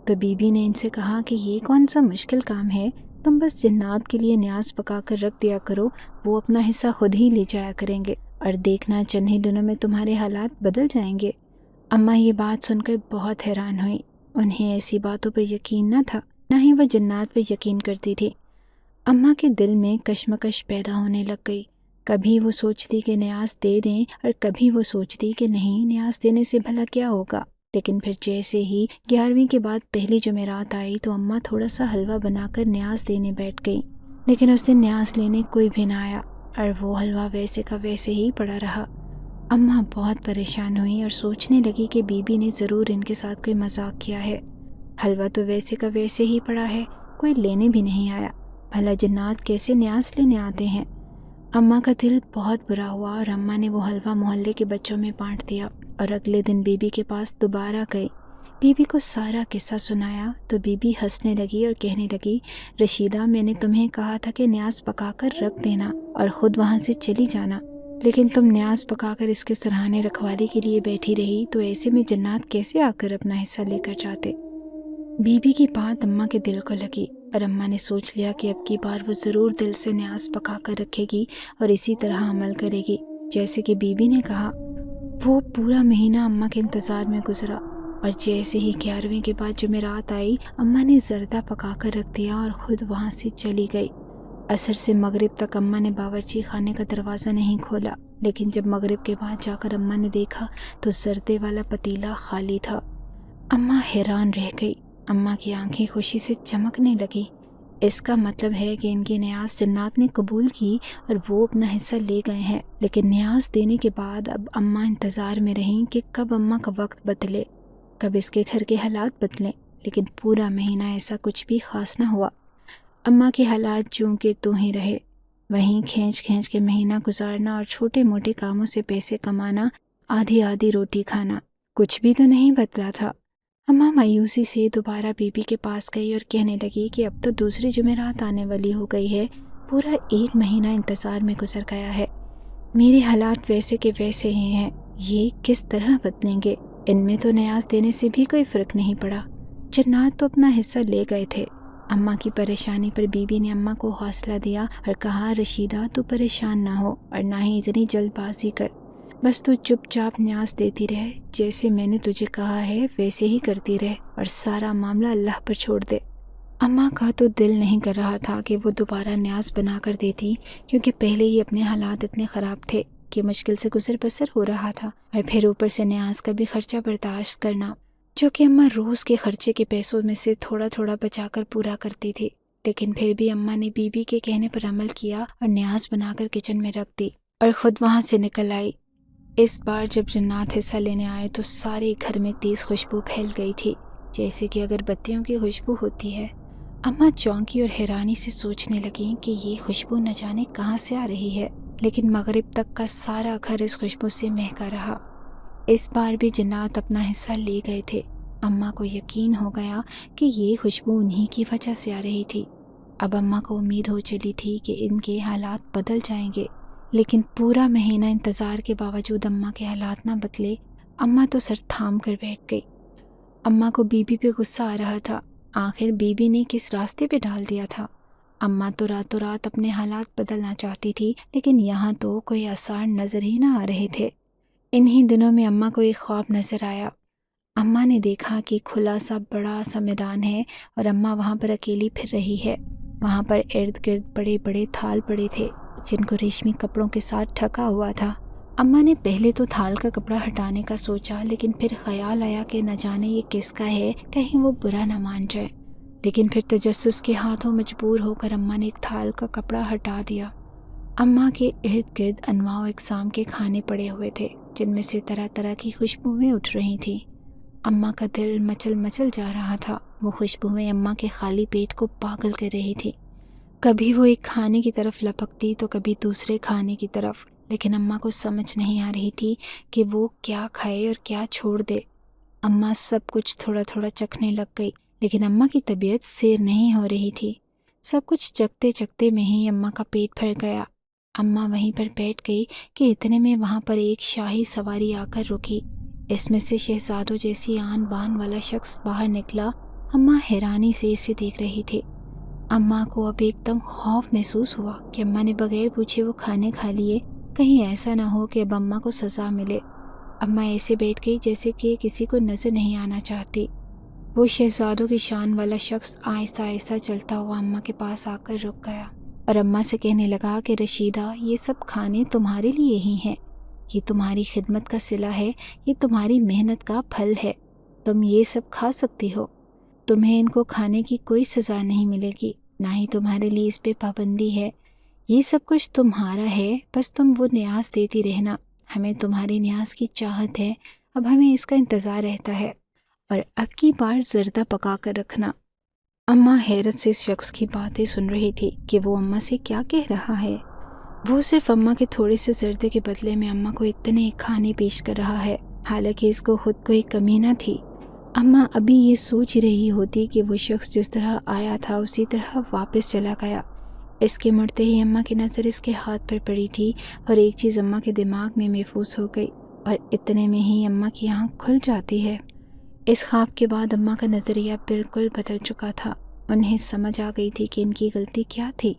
تو بی بی نے ان سے کہا کہ یہ کون سا مشکل کام ہے، تم بس جنات کے لیے نیاز پکا کر رکھ دیا کرو، وہ اپنا حصہ خود ہی لے جایا کریں گے اور دیکھنا چند ہی دنوں میں تمہارے حالات بدل جائیں گے۔ اماں یہ بات سن کر بہت حیران ہوئی، انہیں ایسی باتوں پر یقین نہ تھا، نہ ہی وہ جنات پر یقین کرتی تھی۔ اماں کے دل میں کشمکش پیدا ہونے لگ گئی، کبھی وہ سوچتی کہ نیاز دے دیں اور کبھی وہ سوچتی کہ نہیں، نیاز دینے سے بھلا کیا ہوگا۔ لیکن پھر جیسے ہی 11ویں کے بعد پہلی جمعرات آئی تو اماں تھوڑا سا حلوہ بنا کر نیاز دینے بیٹھ گئی، لیکن اس دن نیاز لینے کوئی بھی نہ آیا اور وہ حلوہ ویسے کا ویسے ہی پڑا رہا۔ اماں بہت پریشان ہوئی اور سوچنے لگی کہ بی بی نے ضرور ان کے ساتھ کوئی مذاق کیا ہے۔ حلوہ تو ویسے کا ویسے ہی پڑا ہے، کوئی لینے بھی نہیں آیا، بھلا جنات کیسے نیاز لینے آتے ہیں۔ اماں کا دل بہت برا ہوا اور اماں نے وہ حلوہ محلے کے بچوں میں بانٹ دیا اور اگلے دن بی بی کے پاس دوبارہ گئی۔ بی بی کو سارا قصہ سنایا تو بی بی ہنسنے لگی اور کہنے لگی، رشیدہ، میں نے تمہیں کہا تھا کہ نیاز پکا کر رکھ دینا اور خود وہاں سے چلی جانا، لیکن تم نیاز پکا کر اس کے سرہانے رکھوالی کے لیے بیٹھی رہی، تو ایسے میں جنات کیسے آ کر اپنا حصہ لے کر جاتے۔ بی بی کی بات اماں کے دل کو لگی اور اماں نے سوچ لیا کہ اب کی بار وہ ضرور دل سے نیاز پکا کر رکھے گی اور اسی طرح عمل کرے گی جیسے کہ بی بی نے کہا۔ وہ پورا مہینہ اماں کے انتظار میں گزرا اور جیسے ہی 11ویں کے بعد جمعرات آئی، اماں نے زردہ پکا کر رکھ دیا اور خود وہاں سے چلی گئی۔ عصر سے مغرب تک اماں نے باورچی خانے کا دروازہ نہیں کھولا، لیکن جب مغرب کے بعد جا کر اماں نے دیکھا تو زردے والا پتیلا خالی تھا۔ اماں حیران رہ گئی، اماں کی آنکھیں خوشی سے چمکنے لگی۔ اس کا مطلب ہے کہ ان کی نیاز جنات نے قبول کی اور وہ اپنا حصہ لے گئے ہیں۔ لیکن نیاز دینے کے بعد اب اماں انتظار میں رہیں کہ کب اماں کا وقت بدلے، کب اس کے گھر کے حالات بدلیں، لیکن پورا مہینہ ایسا کچھ بھی خاص نہ ہوا۔ اماں کے حالات چونکہ تو ہی رہے، وہیں کھینچ کھینچ کے مہینہ گزارنا اور چھوٹے موٹے کاموں سے پیسے کمانا، آدھی آدھی روٹی کھانا، کچھ بھی تو نہیں بدلا تھا۔ اماں مایوسی سے دوبارہ بی بی کے پاس گئی اور کہنے لگی کہ اب تو دوسری جمعرات آنے والی ہو گئی ہے، پورا 1 مہینہ انتظار میں گزر گیا ہے، میرے حالات ویسے کے ویسے ہی ہیں، یہ کس طرح بدلیں گے؟ ان میں تو نیاز دینے سے بھی کوئی فرق نہیں پڑا، جنات تو اپنا حصہ لے گئے تھے۔ اماں کی پریشانی پر بی بی نے اماں کو حوصلہ دیا اور کہا، رشیدہ، تو پریشان نہ ہو اور نہ ہی اتنی جلد بازی کر، بس تو چپ چاپ نیاز دیتی رہ، جیسے میں نے تجھے کہا ہے ویسے ہی کرتی رہ اور سارا معاملہ اللہ پر چھوڑ دے۔ اماں کا تو دل نہیں کر رہا تھا کہ وہ دوبارہ نیاز بنا کر دیتی، کیونکہ پہلے ہی اپنے حالات اتنے خراب تھے کہ مشکل سے گزر بسر ہو رہا تھا، اور پھر اوپر سے نیاز کا بھی خرچہ برداشت کرنا، جو کہ اماں روز کے خرچے کے پیسوں میں سے تھوڑا تھوڑا بچا کر پورا کرتی تھی۔ لیکن پھر بھی اماں نے بی بی کے کہنے پر عمل کیا اور نیاز بنا کر کچن میں رکھ دی اور خود وہاں سے نکل آئی۔ اس بار جب جنات حصہ لینے آئے تو سارے گھر میں تیز خوشبو پھیل گئی تھی، جیسے کہ اگر بتیوں کی خوشبو ہوتی ہے۔ اماں چونکی اور حیرانی سے سوچنے لگیں کہ یہ خوشبو نہ جانے کہاں سے آ رہی ہے، لیکن مغرب تک کا سارا گھر اس خوشبو سے مہکا رہا۔ اس بار بھی جنات اپنا حصہ لے گئے تھے۔ اماں کو یقین ہو گیا کہ یہ خوشبو انہی کی وجہ سے آ رہی تھی۔ اب اماں کو امید ہو چلی تھی کہ ان کے حالات بدل جائیں گے، لیکن پورا مہینہ انتظار کے باوجود اماں کے حالات نہ بدلے۔ اماں تو سر تھام کر بیٹھ گئی۔ اماں کو بی بی پہ غصہ آ رہا تھا، آخر بی بی نے کس راستے پہ ڈال دیا تھا۔ اماں تو راتوں رات اپنے حالات بدلنا چاہتی تھی، لیکن یہاں تو کوئی آثار نظر ہی نہ آ رہے تھے۔ انہی دنوں میں اماں کو ایک خواب نظر آیا۔ اماں نے دیکھا کہ کھلا سا بڑا سا میدان ہے اور اماں وہاں پر اکیلی پھر رہی ہے۔ وہاں پر ارد گرد بڑے بڑے تھال پڑے تھے جن کو ریشمی کپڑوں کے ساتھ ڈھکا ہوا تھا۔ اماں نے پہلے تو تھال کا کپڑا ہٹانے کا سوچا، لیکن پھر خیال آیا کہ نہ جانے یہ کس کا ہے، کہیں وہ برا نہ مان جائے، لیکن پھر تجسس کے ہاتھوں مجبور ہو کر اماں نے ایک تھال کا کپڑا ہٹا دیا۔ اماں کے ارد گرد انواع و اقسام کے کھانے پڑے ہوئے تھے جن میں سے طرح طرح کی خوشبوئیں اٹھ رہی تھیں۔ اماں کا دل مچل مچل جا رہا تھا، وہ خوشبوئیں اماں کے خالی پیٹ کو پاگل کر رہی تھی۔ کبھی وہ ایک کھانے کی طرف لپکتی تو کبھی دوسرے کھانے کی طرف، لیکن اماں کو سمجھ نہیں آ رہی تھی کہ وہ کیا کھائے اور کیا چھوڑ دے۔ اماں سب کچھ تھوڑا تھوڑا چکھنے لگ گئی، لیکن اماں کی طبیعت سیر نہیں ہو رہی تھی۔ سب کچھ چکھتے چکھتے میں ہی اماں کا پیٹ بھر گیا۔ اماں وہیں پر بیٹھ گئی کہ اتنے میں وہاں پر ایک شاہی سواری آ کر رکی۔ اس میں سے شہزادوں جیسی آن بان والا شخص باہر نکلا۔ اماں حیرانی سے اسے دیکھ رہی تھی۔ اماں کو اب ایک دم خوف محسوس ہوا کہ اماں نے بغیر پوچھے وہ کھانے کھا لیے، کہیں ایسا نہ ہو کہ اب اماں کو سزا ملے۔ اماں ایسے بیٹھ گئی جیسے کہ کسی کو نظر نہیں آنا چاہتی۔ وہ شہزادوں کی شان والا شخص آہستہ آہستہ چلتا ہوا اماں کے پاس آ کر رک گیا اور اماں سے کہنے لگا کہ رشیدہ، یہ سب کھانے تمہارے لیے ہی ہیں، یہ تمہاری خدمت کا صلہ ہے، یہ تمہاری محنت کا پھل ہے، تم یہ سب کھا سکتی ہو، تمہیں ان کو کھانے کی کوئی سزا نہیں ملے گی، نہ ہی تمہارے لیے اس پہ پابندی ہے، یہ سب کچھ تمہارا ہے، بس تم وہ نیاز دیتی رہنا، ہمیں تمہاری نیاز کی چاہت ہے، اب ہمیں اس کا انتظار رہتا ہے، اور اب کی بار زردہ پکا کر رکھنا۔ اماں حیرت سے اس شخص کی باتیں سن رہی تھی کہ وہ اماں سے کیا کہہ رہا ہے۔ وہ صرف اماں کے تھوڑے سے زردے کے بدلے میں اماں کو اتنے کھانے پیش کر رہا ہے، حالانکہ اس کو خود کوئی کمی نہ تھی۔ اماں ابھی یہ سوچ رہی ہوتی کہ وہ شخص جس طرح آیا تھا اسی طرح واپس چلا گیا۔ اس کے مڑتے ہی اماں کی نظر اس کے ہاتھ پر پڑی تھی، اور ایک چیز اماں کے دماغ میں محفوظ ہو گئی، اور اتنے میں ہی اماں کی آنکھ کھل جاتی ہے۔ اس خواب کے بعد اماں کا نظریہ بالکل بدل چکا تھا۔ انہیں سمجھ آ گئی تھی کہ ان کی غلطی کیا تھی،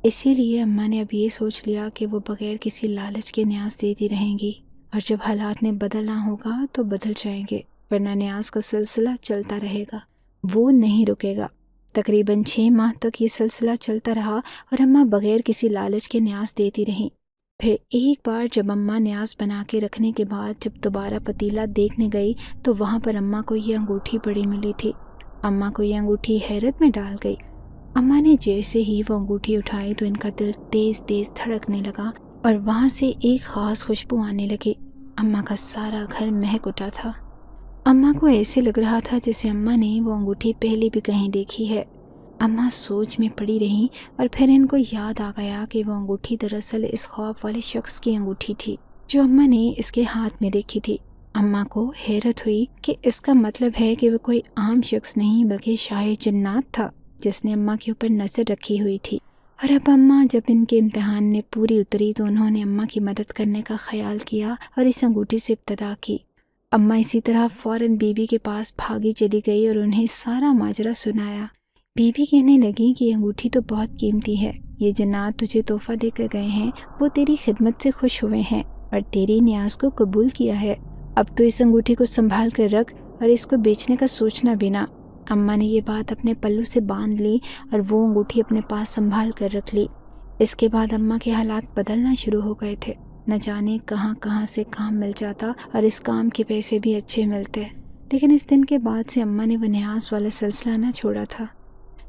اسی لیے اماں نے اب یہ سوچ لیا کہ وہ بغیر کسی لالچ کے نیاز دیتی رہیں گی، اور جب حالات نے بدلنا ہوگا تو بدل جائیں گے، ورنہ نیاز کا سلسلہ چلتا رہے گا، وہ نہیں رکے گا۔ تقریباً 6 ماہ تک یہ سلسلہ چلتا رہا، اور اماں بغیر کسی لالچ کے نیاز دیتی رہیں۔ پھر ایک بار جب اماں نیاز بنا کے رکھنے کے بعد جب دوبارہ پتیلا دیکھنے گئی تو وہاں پر اماں کو یہ انگوٹھی پڑی ملی تھی۔ اماں کو یہ انگوٹھی حیرت میں ڈال گئی۔ اماں نے جیسے ہی وہ انگوٹھی اٹھائی تو ان کا دل تیز تیز دھڑکنے لگا، اور وہاں سے ایک خاص خوشبو آنے لگی۔ اماں کا سارا گھر مہک اٹھا تھا۔ اماں کو ایسے لگ رہا تھا جیسے اماں نے وہ انگوٹھی پہلے بھی کہیں دیکھی ہے۔ اماں سوچ میں پڑی رہیں، اور پھر ان کو یاد آ گیا کہ وہ انگوٹھی دراصل اس خواب والے شخص کی انگوٹھی تھی جو اماں نے اس کے ہاتھ میں دیکھی تھی۔ اماں کو حیرت ہوئی کہ اس کا مطلب ہے کہ وہ کوئی عام شخص نہیں بلکہ شاہ جنات تھا جس نے اماں کے اوپر نظر رکھی ہوئی تھی۔ اور اب اماں جب ان کے امتحان نے پوری اتری تو انہوں نے اماں کی مدد کرنے کا خیال کیا اور اس انگوٹھی سے ابتدا کی۔ اماں اسی طرح فوراً بی بی کے پاس بھاگی چلی گئی اور انہیں سارا ماجرا سنایا۔ بی بی کہنے لگی کہ یہ انگوٹھی تو بہت قیمتی ہے، یہ جنات تجھے تحفہ دے کر گئے ہیں، وہ تیری خدمت سے خوش ہوئے ہیں اور تیری نیاز کو قبول کیا ہے۔ اب تو اس انگوٹھی کو سنبھال کر رکھ اور اس کو بیچنے کا سوچنا بھی نہ۔ اماں نے یہ بات اپنے پلو سے باندھ لی اور وہ انگوٹھی اپنے پاس سنبھال کر رکھ لی۔ اس کے بعد اماں کے حالات بدلنا شروع ہو گئے تھے۔ نہ جانے کہاں کہاں سے کام مل جاتا اور اس کام کے پیسے بھی اچھے ملتے، لیکن اس دن کے بعد سے اماں نے وہ نیاز والا سلسلہ نہ چھوڑا تھا۔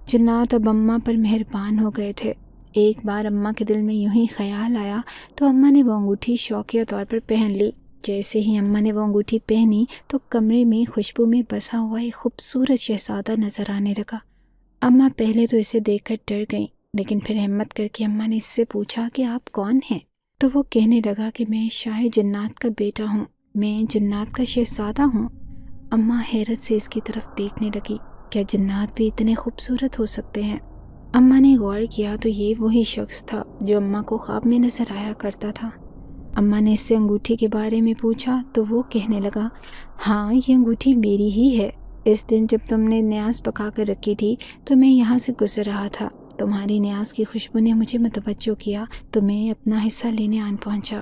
جنات اب اماں پر مہربان ہو گئے تھے۔ ایک بار اماں کے دل میں یوں ہی خیال آیا تو اماں نے وہ انگوٹھی شوقیہ طور پر پہن لی۔ جیسے ہی اماں نے وہ انگوٹھی پہنی تو کمرے میں خوشبو میں بسا ہوا ایک خوبصورت شہزادہ نظر آنے لگا۔ اماں پہلے تو اسے دیکھ کر ڈر گئیں، لیکن پھر ہمت کر کے اماں نے اس سے پوچھا کہ آپ کون ہیں؟ تو وہ کہنے لگا کہ میں شاہ جنات کا بیٹا ہوں، میں جنات کا شہزادہ ہوں۔ اماں حیرت سے اس کی طرف دیکھنے لگی، کیا جنات بھی اتنے خوبصورت ہو سکتے ہیں؟ اماں نے غور کیا تو یہ وہی شخص تھا جو اماں کو خواب میں نظر آیا کرتا تھا۔ اماں نے اس سے انگوٹھی کے بارے میں پوچھا تو وہ کہنے لگا، ہاں یہ انگوٹھی میری ہی ہے۔ اس دن جب تم نے نیاز پکا کر رکھی تھی تو میں یہاں سے گزر رہا تھا، تمہاری نیاز کی خوشبو نے مجھے متوجہ کیا تو میں اپنا حصہ لینے آن پہنچا۔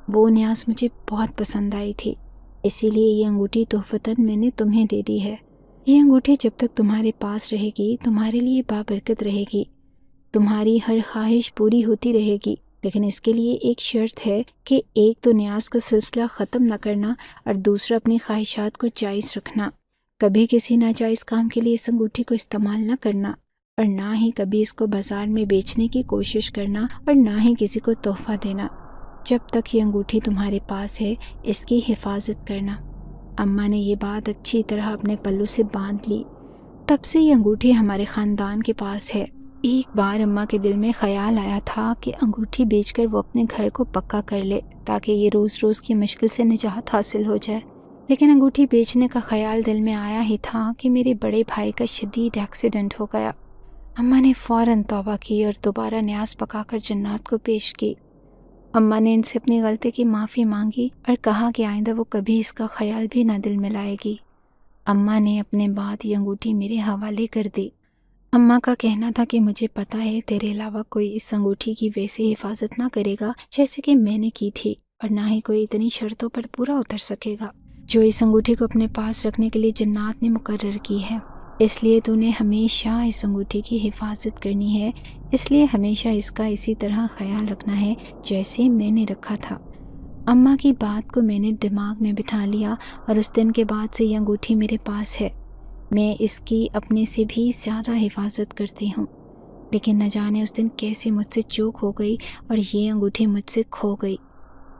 وہ نیاز مجھے بہت پسند آئی تھی، اسی لیے یہ انگوٹھی تحفتاً میں نے تمہیں دے دی ہے۔ یہ انگوٹھی جب تک تمہارے پاس رہے گی تمہارے لیے بابرکت رہے گی، تمہاری ہر خواہش پوری ہوتی رہے گی، لیکن اس کے لیے ایک شرط ہے کہ ایک تو نیاز کا سلسلہ ختم نہ کرنا اور دوسرا اپنی خواہشات کو جائز رکھنا۔ کبھی کسی ناجائز کام کے لیے اس انگوٹھی کو استعمال نہ کرنا، اور نہ ہی کبھی اس کو بازار میں بیچنے کی کوشش کرنا، اور نہ ہی کسی کو تحفہ دینا۔ جب تک یہ انگوٹھی تمہارے پاس ہے اس کی حفاظت کرنا۔ اماں نے یہ بات اچھی طرح اپنے پلو سے باندھ لی۔ تب سے یہ انگوٹھی ہمارے خاندان کے پاس ہے۔ ایک بار اماں کے دل میں خیال آیا تھا کہ انگوٹھی بیچ کر وہ اپنے گھر کو پکا کر لے تاکہ یہ روز روز کی مشکل سے نجات حاصل ہو جائے، لیکن انگوٹھی بیچنے کا خیال دل میں آیا ہی تھا کہ میرے بڑے بھائی کا شدید ایکسیڈنٹ ہو گیا۔ اماں نے فوراً توبہ کی اور دوبارہ نیاز پکا کر جنات کو پیش کی۔ اماں نے ان سے اپنی غلطی کی معافی مانگی اور کہا کہ آئندہ وہ کبھی اس کا خیال بھی نہ دل میں لائے گی۔ اماں نے اپنے بعد یہ انگوٹھی میرے حوالے کر دی۔ اماں کا کہنا تھا کہ مجھے پتہ ہے تیرے علاوہ کوئی اس انگوٹھی کی ویسے حفاظت نہ کرے گا جیسے کہ میں نے کی تھی، اور نہ ہی کوئی اتنی شرطوں پر پورا اتر سکے گا جو اس انگوٹھی کو اپنے پاس رکھنے کے لیے جنات نے مقرر کی ہے۔ اس لیے تو نے ہمیشہ اس انگوٹھی کی حفاظت کرنی ہے، اس لیے ہمیشہ اس کا اسی طرح خیال رکھنا ہے جیسے میں نے رکھا تھا۔ اماں کی بات کو میں نے دماغ میں بٹھا لیا اور اس دن کے بعد سے یہ انگوٹھی میرے پاس ہے۔ میں اس کی اپنے سے بھی زیادہ حفاظت کرتی ہوں، لیکن نہ جانے اس دن کیسے مجھ سے چوک ہو گئی اور یہ انگوٹھی مجھ سے کھو گئی۔